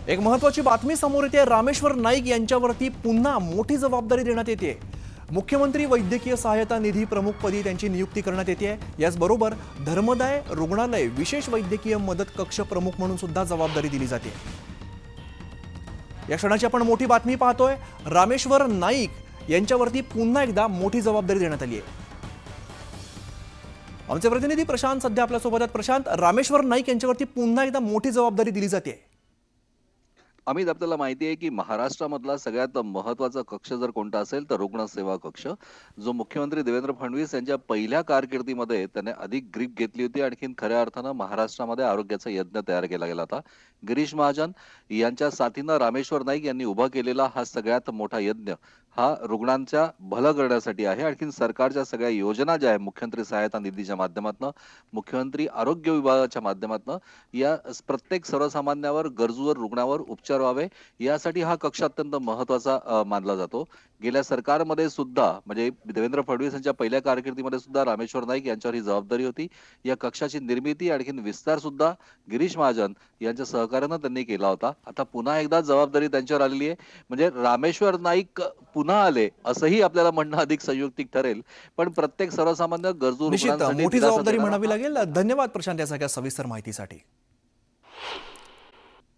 एक महत्त्वाची बातमी समोर येते। रामेश्वर नाईक यांच्यावरती पुन्हा मोठी जबाबदारी देण्यात येते। मुख्यमंत्री वैद्यकीय सहायता निधी प्रमुखपदी त्यांची नियुक्ती करण्यात येते। याचबरोबर धर्मदाय रुग्णालय विशेष वैद्यकीय मदत कक्ष प्रमुख म्हणून सुद्धा जबाबदारी दिली जाते। या क्षणाची आपण मोठी बातमी पाहतोय। रामेश्वर नाईक यांच्यावरती पुन्हा एकदा मोठी जबाबदारी देण्यात आली आहे। आमचे प्रतिनिधी प्रशांत सध्या आपल्या सोबत आहेत। प्रशांत, रामेश्वर नाईक यांच्यावरती पुन्हा एकदा मोठी जबाबदारी दिली जाते। अमित, आपल्याला माहिती आहे की महाराष्ट्रामधला सगळ्यात महत्वाचा कक्ष जर कोणता असेल तर रुग्ण सेवा कक्ष, जो मुख्यमंत्री देवेंद्र फडणवीस यांच्या पहिल्या कारकिर्दीमध्ये त्याने अधिक ग्रीप घेतली होती। आणखीन खऱ्या अर्थानं महाराष्ट्रामध्ये आरोग्याचा यज्ञ तयार केला गेला होता। गिरीश महाजन यांच्या साथीनं रामेश्वर नाईक यांनी उभा केलेला हा सगळ्यात मोठा यज्ञ हा रुग्णांच्या भलं करण्यासाठी आहे। आणखीन सरकारच्या सगळ्या योजना ज्या आहे, मुख्यमंत्री सहायता निधीच्या माध्यमातून, मुख्यमंत्री आरोग्य विभागाच्या माध्यमातून, या प्रत्येक सर्वसामान्यावर, गरजूवर, रुग्णावर उपचार व्हावे यासाठी हा कक्ष अत्यंत महत्वाचा मानला जातो। गेल्या सरकारमध्ये सुद्धा, म्हणजे देवेंद्र फडणवीस यांच्या पहिल्या कारकिर्दीमध्ये सुद्धा रामेश्वर नाईक यांच्यावर ही जबाबदारी होती। या कक्षाची निर्मिती आणखीन विस्तार सुद्धा गिरीश महाजन यांच्या सहकार्यानं त्यांनी केला होता। आता पुन्हा एकदा जबाबदारी त्यांच्यावर आलेली आहे। म्हणजे रामेश्वर नाईक पुन्हा आले असंही आपल्याला म्हणणं अधिक संयुक्तिक ठरेल, पण प्रत्येक सर्वसामान्य गरजू निश्चित रुग्णांसाठी मोठी दिलासा जबाबदारी देणारा म्हणावी लागेल। धन्यवाद प्रशांत या सगळ्या सविस्तर माहितीसाठी।